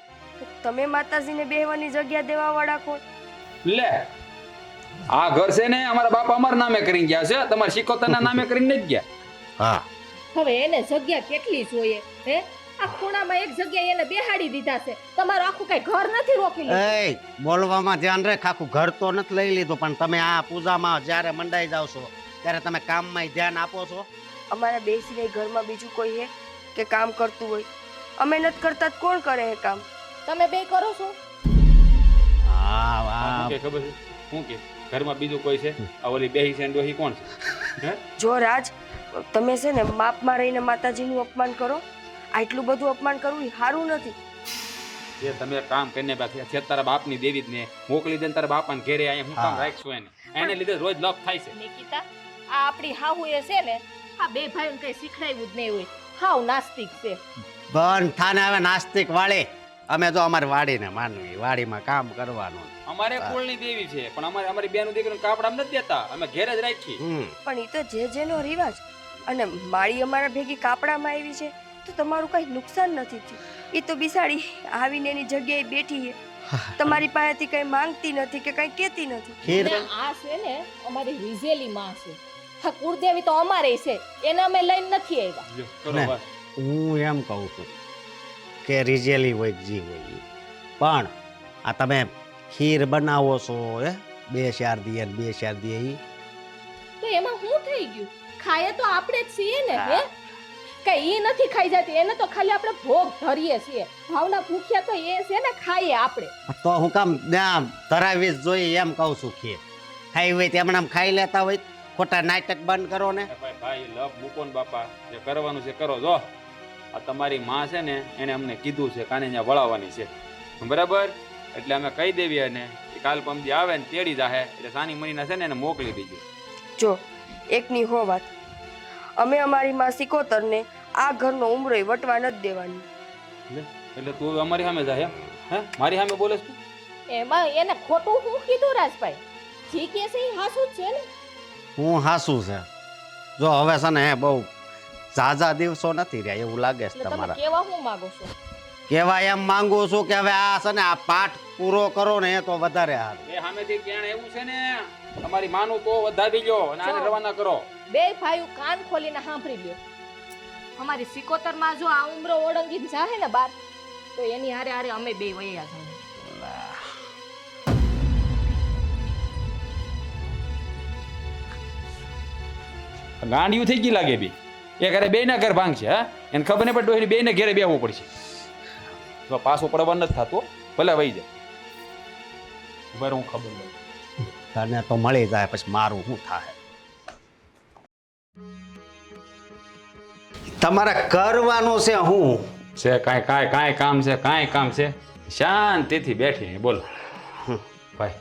તમે માતાજીને બેહવાની જગ્યા દેવા વાળા કોણ? લે આ ઘર છે ને અમારા બાપા અમારા નામે કરીને ગયા છે, તમારા સિકોતરના નામે કરીને જ ગયા. હા હવે એને જગ્યા કેટલી જોઈએ હે? આ ખૂણામાં એક જગ્યાએ એને બેહાડી દીધા છે. તમારું આખું કઈ ઘર નથી રોકી લીધું. એ બોલવામાં ધ્યાન રાખ, આખું ઘર તો નથી લઈ લીધું, પણ તમે આ પૂજામાં જ્યારે મંડાઈ જાવ છો ત્યારે તમે કામમાં ધ્યાન આપો છો? અમારા બે સિવાય ઘરમાં બીજું કોઈ હે કે કામ કરતું હોય? અમે નથી કરતા તો કોણ કરે હે કામ? તમે બે કરો છો? હા શું વાહ, કે ખબર છે? શું કે ઘરમાં બીજું કોઈ છે? આ ઓલી બેહી છે ને ડોહી કોણ છે? હે જો રાજ, તમે છે ને માપમાં રહીને માતાજીનું અપમાન કરો. આટલું બધું અપમાન કરવું એ સારું નથી. જે તમે કામ કરીને બેઠા છે, તારા બાપની દેવી જ ને મોકલી દે ને તારા બાપાને ઘેરે અહીંયા હું કામ રાખશું એને લીધે રોજ લપ થાય છે. નિકિતા, આ આપણી હાહુ એ છે ને, આ બે ભાઈઓને કઈ શીખડાવ્યું જ નહીં હોય. હાવ નાસ્તિક છે. બંધ થાને હવે નાસ્તિક વાળી. અમે જો અમારી વાડીને માનવી, વાડીમાં કામ કરવાનું. અમારે કુળની દેવી છે, પણ અમારી બેનું દીકરીને કાપડા નથી દેતા, અમે ઘેરે જ રાખી. પણ એ તો જે જેનો રિવાજ. અને માળી અમારા ભેગી કાપડામાં આવી છે તો તમારું કઈ નુકસાન નથી થયું. એ તો બિસાડી આવીને એની જગ્યાએ બેઠી છે, તમારી પાસેથી કઈ માંગતી નથી કે કઈ કહેતી નથી. ખીર ને આ છે ને અમારી રીઝેલી માં છે. હા, કુળદેવી તો અમારે છે, એને અમે લઈને નથી આવ્યા. લ્યો, કરો ને. વાત. હું એમ કહું છું કે રીજેલી હોય કે જી હોય ઈ. પણ આ તમે ખીર બનાવો છો હે 2-4 દીએ ને 2-4 દીએ ઈ તો એમાં શું થઈ ગયું? ખાય તો આપણે જ છીએ ને હે? કઈ ઈ નથી ખાઈ જતી, એને તો ખાલી આપણે ભોગ ધરીએ છીએ. ભાવના ભૂખ્યા તો એ છે ને, ખાઈએ આપણે. તો હું કામ ત્યાં ધરાવી જ જોઈએ એમ કહું છું. ખીર ખાઈ હોય તો એમણે આમ ખાઈ લેતા હોય, ખોટા નાટક બંધ કરો ને. ભાઈ લપ મૂકો ને બાપા, જે કરવાનું છે કરો. જો આ તમારી માં છે ને, એને અમને કીધું છે કાને અહીંયા વળાવવાની છે, બરાબર? એટલે અમે કહી દેવી અને કાલ પમદી આવે ને તેડી જાહે, એટલે સાની મનીના છે ને એને મોકલી દેજો. જો એકની હો વાત, અમે અમારી માં સિકોતરને આ ઘરનો ઉમરો વટવા નથી દેવાની. એટલે તું અમારી સામે જાહે? હે મારી સામે બોલે છે તું? એમાં એને ખોટું શું કીધું રાજભાઈ? જી કે છે એ હાસું જ છે ને. હું હાસું છે. જો હવે છે ને બહુ ઝાઝા દિવસો નથી રહ્યા એવું લાગે છે એટલે તમે તમારા. કેવા શું માંગો છો? કેવા એમ માંગુ છું કે હવે આ છે ને આ પાઠ પૂરો કરો ને એ તો વધારે સારું. એ સામેથી ક્યાં એવું છે ને, તમારી માનું તો વધારી લ્યો અને આને રવાના કરો. બે ભાઈઓ કાન ખોલીને સાંભળી લ્યો. અમારી સિકોતર માં જો આ ઉમરો ઓળંગીને જાહે ને બાર, તો એની હારે હારે અમે બે વયા જાહે. ગાંડિયું થઈ ગઈ લાગે બી એ ઘરે બેયના ઘર ભાંગશે હા એને ખબર નહીં પણ ડોહીને બેયને ઘરે બેહવું પડશે તો પાછો પડવા નથી થતો ભલે વહી જાય બરાબર હું ખબર લઉં તને તો મળી જાય પછી મારું શું થાય તમારે કરવાનું છે હું છે કાંઈ કામ છે કાંઈ કામ છે શાંતિથી બેઠી બોલો ભાઈ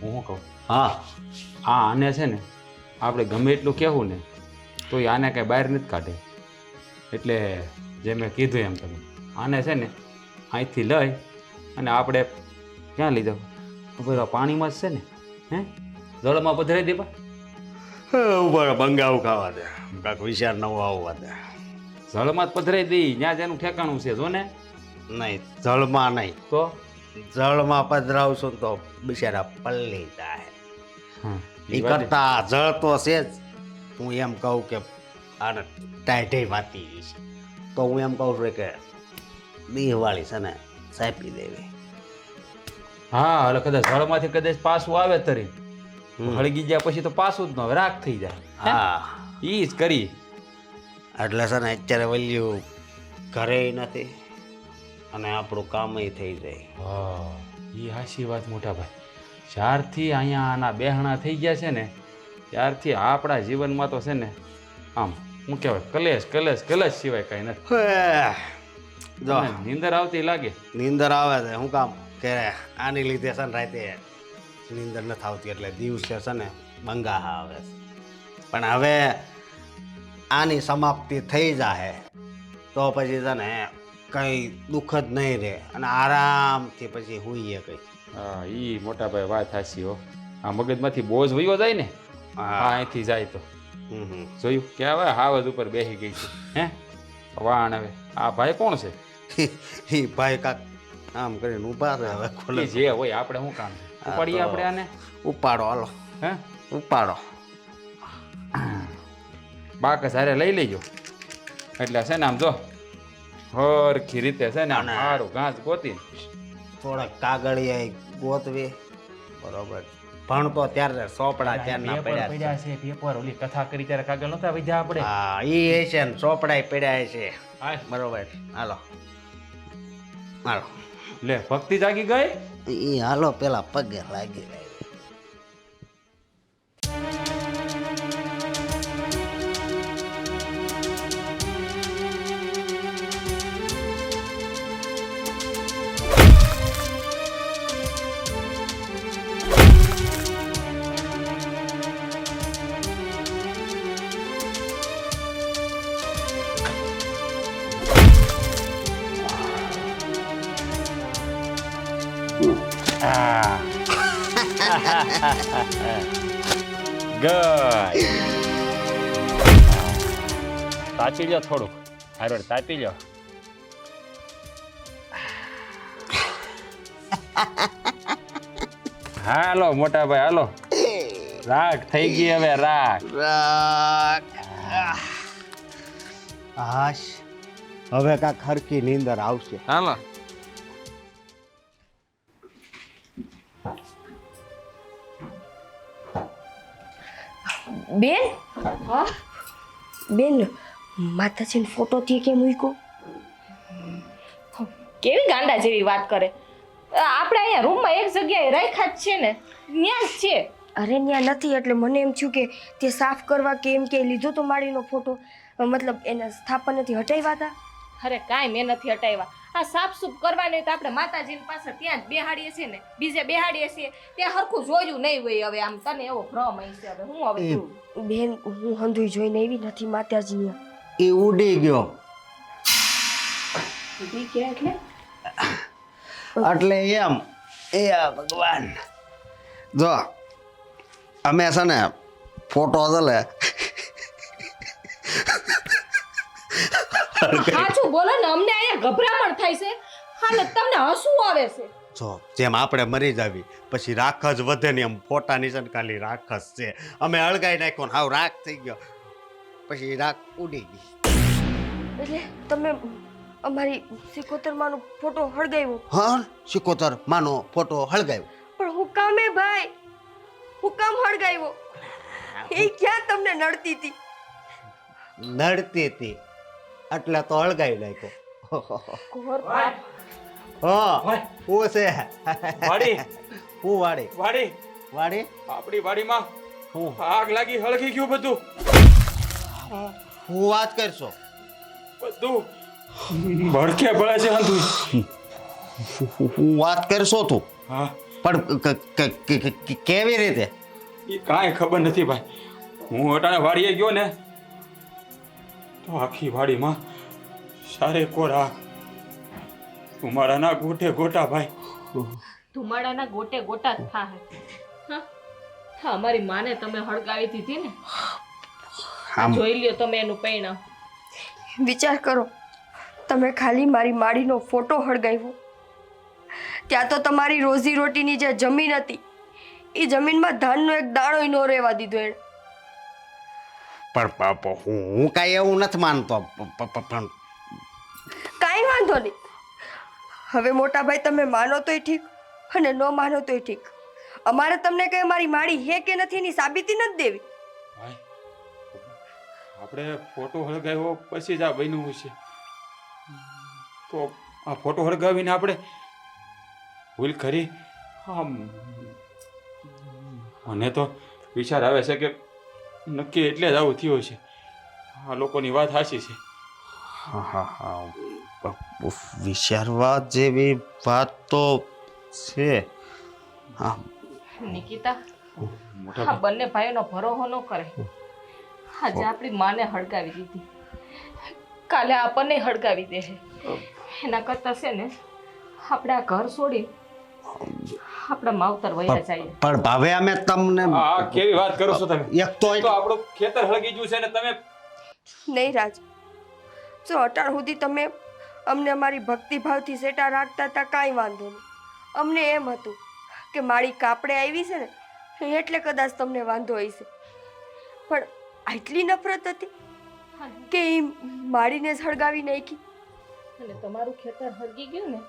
હું શું કહું હા આને છે ને આપણે ગમે એટલું કહેવું ને તો આને કાંઈ બહાર નથી કાઢે એટલે જે મેં કીધું એમ તમે આને છે ને અહીંથી લઈ અને આપણે ક્યાં લઈ જાવ ખબર પાણીમાં જ છે ને હે જળમાં પધરાઈ દેવા ઉપર બંગાવું ખાવા દે કાંઈક વિચાર નવો આવવા દે જળમાં જ પધરાઈ દઈ ત્યાં જેનું ઠેકાણું છે જો ને નહીં જળમાં નહીં તો જળમાં પધરાવશું તો બિચારા પલ્લી જાય હા એ કરતા જળ તો છે જ હું એમ કહું કે આને ટાઈટે વાતી છે તો હું એમ કહું છું કે દીહવાળી છે ને સાપી દેવી હા એટલે કદાચ જળમાંથી કદાચ પાછું આવે તરી હળગી ગયા પછી તો પાછું જ ન આવે રાખ થઈ જાય હા ઈ જ કરી એટલે છે ને અત્યારે વલ્યું ઘરે નથી અને આપણું કામય થઈ જાય હા એ હાચી વાત મોટા ભાઈ જ્યારથી અહીંયા આના બેહણા થઈ ગયા છે ને ત્યારથી આપણા જીવનમાં તો છે ને આમ શું કહેવાય કલેશ કલેશ કલેશ સિવાય કાંઈ નથી જો તમને નીંદર આવતી લાગે નીંદર આવે છે શું કામ કે આની લીધે છે ને રાતે નીંદર નથી આવતી એટલે દિવસે છે ને બંગા આવે છે પણ હવે આની સમાપ્તિ થઈ જાય તો પછી છે ને કંઈ દુઃખ જ નહીં રહે અને આરામથી પછી હોઈએ કંઈ હા ઈ મોટા ભાઈ વાત હાચી હો આ મગજમાંથી બોજ વયો જાય ને હા. અહીંથી જાય તો હમ જોયું કે હવે હાવજ ઉપર બેસી ગઈ છે હે વાણ હવે આ ભાઈ કોણ છે એ ભાઈ કાક આમ કરીને ઊભા છે હવે ખોલે ઈ જે હોય આપણે શું કામ છે ઉપાડીએ આપણે આને ઉપાડો હાલો હે ઉપાડો બાકસ હારે લઈ લેજો એટલે છે ને આમ જો હરખી રીતે છે ને આમ અને- સારું ઘાસ ગોતી થોડાક કાગળિયા ગોતવી બરોબર ભણતો ત્યારે ચોપડા ત્યારના પડ્યા છે. છે પેપર ઓલી કથા કરી ત્યારે કાગળ નતા વધ્યા આપણે હા એ છે ને ચોપડા પડ્યા છે હાય. બરોબર હાલો હાલો લે ભક્તિ જાગી ગઈ એ હાલો પેલા પગે લાગી જાય ગઈ તાપી લ્યો થોડુંક હારો તાપી લ્યો હાલો મોટા ભાઈ હાલો રાખ થઈ ગઈ હવે રાખ હાશ હવે કાંઈક હરખી નીંદર આવશે હાલો બેન હા બેન માતાજીનો ફોટો થી કેમ મૂક્યો? કેવી ગાંડા જેવી વાત કરે આપણે અહીંયા રૂમમાં એક જગ્યાએ રાખ્યા જ છે ને ત્યાં જ છે અરે ત્યાં નથી એટલે મને એમ થયું કે તે સાફ કરવા કે એમ કે લીધો તો માળીનો ફોટો મતલબ એના સ્થાપનથી હટાવ્યા હતા. અરે કાંઈ મેં નથી હટાવ્યા આ સાફસૂફ કરવાની તો આપણે માતાજીની પાસે ત્યાં જ બેહાડીએ છીએ ને બીજે બેહાડીએ છીએ ત્યાં હરખું જોયું નહીં હોય હવે આમ તને એવો ભ્રમ હશે હવે હું હવે તું બેન હું હંધુઈ જોઈને એવી નથી માતાજી એ ઉડી ગયો ઈ કે એટલે એટલે એમ એ આ ભગવાન જો અમે છે ને ફોટો છે સાચું બોલો ને અમને અહીંયા ગભરામણ થાય છે હાલે તમને હસવું આવે છે જો જેમ આપણે મરી જાવી પછી રાખ જ વધે ને એમ ફોટા નીચે ખાલી રાખ જ છે અમે હળગાઈ નાખ્યો ને હાવ રાખ થઈ ગયો પછી રાખ ઉડી ગઈ એટલે તમે અમારી સિકોતરમાંનો ફોટો હળગાવ્યો હા સિકોતર માનો ફોટો હળગાવ્યો પણ હું કામે ભાઈ હું કામ હળગાવ્યો એ ક્યાં તમને નડતી હતી નડતી હતી એટલે તો હળગાવી નાખ્યો. ઘોર પાપ. હા હું છે વાડી હું વાડી વાડી વાડી આપણી વાડીમાં હું આગ લાગી હળગી ગયું બધું હું વાત કરશો બધું ભડકે ભળે છે અંધું. હું વાત કરશો તું હા પણ કેવી રીતે? એ કાંઈ ખબર નથી ભાઈ. હું અટાણે વાડીએ ગયો ને તો આખી વાડીમાં સારે કોરા ઉમાડાના ગોટે ગોટા ભાઈ. ધુમાડાના ગોટે ગોટા જ થાય. હા હા, અમારી માને તમે હળગાવી દીધી ને. આ જોઈ લ્યો તમે એનું પરિણામ. વિચાર કરો, તમે ખાલી મારી માડીનો ફોટો હળગાવ્યો, ત્યાં તો તમારી રોજી રોટીની જે જમીન હતી એ જમીનમાં ધાનનો એક દાણોય ન રહેવા દીધો એણે. પણ હું કાંઈ એવું નથી માનતો પણ કાંઈ વાંધો નહીં. હવે મોટા ભાઈ તમે માનો તોય ઠીક અને ન માનો તોય ઠીક. અમારે તમને કઈ મારી માડી હે કે નથી એની સાબિતી નથી દેવી. ભાઈ આપણે ફોટો હળગાવ્યો પછી જ આ બન્યું છે તો આ ફોટો હળગાવીને આપણે ભૂલ કરી. આમ મને તો વિચાર આવે છે કે નક્કી એટલે જ આવું થયું છે. આ લોકોની વાત સાચી છે. વિચારવા જેવી વાત તો છે. હા નિકિતા, મોટા આ બંને ભાઈઓનો ભરોસો ન કરે. આજે આપણી માને હળગાવી દીધી, કાલે આપણને હળગાવી દે. એના કરતા છે ને આપણે આ ઘર છોડી આપણા માવતર વયા જઈએ. પણ ભાવે અમે તમને આ કેવી વાત કરો છો તમે? એક તો તો આપણું ખેતર હળગી ગયું છે ને તમે નહીં રાજ, જો અટાણ સુધી તમે અમને અમારી ભક્તિભાવથી સેટા રાખતા હતા કાંઈ વાંધો નહીં. અમને એમ હતું કે મારી કાપડે આવી છે ને એટલે કદાચ તમને વાંધો હશે, પણ આટલી નફરત હતી કે એ માડીને જ હળગાવી નાખી. અને તમારું ખેતર હળગી ગયું ને,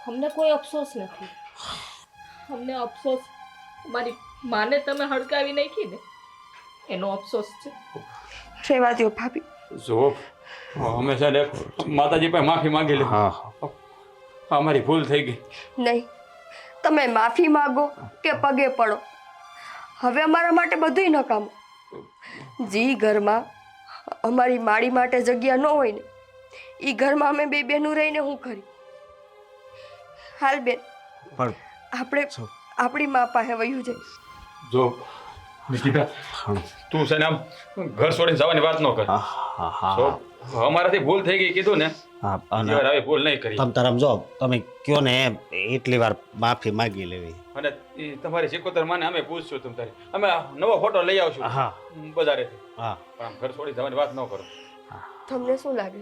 અમને કોઈ અફસોસ નથી. અમને અફસોસ મારી માને તમે હળગાવી નાખી ને એનો અફસોસ છે. રહેવા દો ભાભી. જો અમે છે ને માતાજી પાસે માફી માંગી લે. હા અમારી ભૂલ થઈ ગઈ. નહીં, તમે માફી માગો કે પગે પડો, હવે અમારા માટે બધુંય નકામું. જી ઘરમાં અમારી માડી માટે જગ્યા ન હોય ને એ ઘરમાં અમે બે બહેનું રહીને હું કરી. હાલ બેન, પણ આપણે આપણી મા પાસે વયું છે. જો નિકિતા, તું છે ને આમ ઘર છોડીને જવાની વાત ન કર. જો અમારાથી ભૂલ થઈ ગઈ કીધું ને, યાર હવે ભૂલ નહીં કરી. તમ તારામ જો તમે કયો ને એટલી વાર માફી માંગી લેવી. અને ઈ તમારી સિકોતર માને અમે પૂછશું તમ તારે. અમે નવો ફોટો લઈ આવશું હા બજારેથી. હા પણ આમ ઘર છોડી જવાની વાત ન કરો. તમને શું લાગે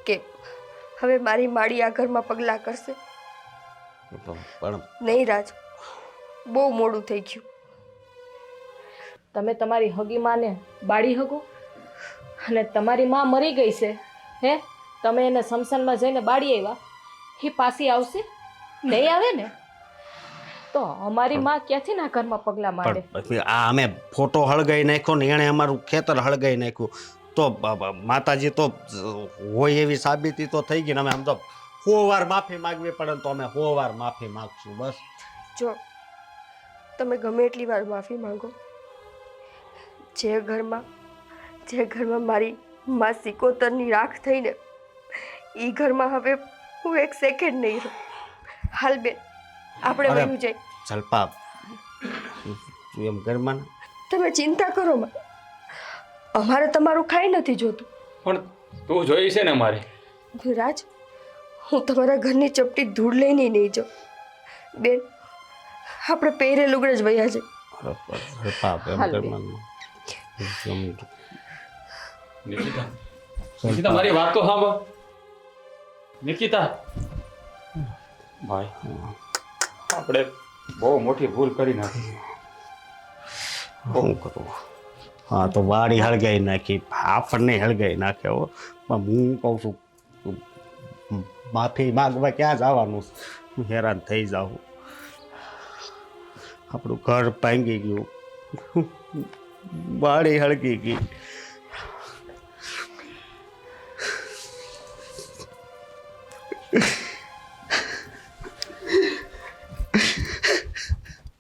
છે કે હવે મારી માડી આ ઘરમાં પગલાં કરશે? પણ નહીં રાજ, બહુ મોડું થઈ ગયું. તમે તમારી હગી માને બાળી હગો અને તમારી માં મરી ગઈ છે, હે તમે એને સ્મશાનમાં જઈને બાળી આવ્યા, એ પાછી આવશે નહીં? આવે ને તો અમારી માં ક્યાંથી ના ઘરમાં પગલા માંડે? પણ આ અમે ફોટો હળગાઈ નાખ્યો ને એણે અમારું ખેતર હળગાઈ નાખ્યું તો માતાજી તો હોય એવી સાબિતી તો થઈ ગઈ ને અમે આમ તો 100 વાર માફી માંગવી પડે તો અમે 100 વાર માફી માંગશું. બસ જો તમે ગમે એટલી વાર માફી માંગો, જે ઘરમાં મારી મા સિકોતરની રાખ થઈને એ ઘરમાં હવે હું એક સેકન્ડ નહીં રહું. હાલ બેન, આપણે અરે, વયું જઈ. જલપા તું એમ ઘરમાં તમે ચિંતા કરો માં, અમારે તમારું ખાઈ નથી જોતું. પણ તું જોઈ છે ને મારે. રાજ, હું તમારા ઘરની ચપટી ધૂળ લઈને નહીં જાઉં. બેન, આપણે પહેરે લુગડે જ વયા જઈ. જલપા એમ હાલ ઘરમાં નિકિતા, નિકિતા મારી વાત તો સાંભળ. નિકિતા ભાઈ, આપણે બહુ મોટી ભૂલ કરી નાખી. શું કરું? હા તો વાડી હળગાઈ નાખી, આપણને હળગાઈ નાખે હો. પણ હું કહું છું માફી માંગવા ક્યાં જવાનું? હું હેરાન થઈ જાઉં. આપણું ઘર ભાંગી ગયું, વાડી હળગી ગઈ.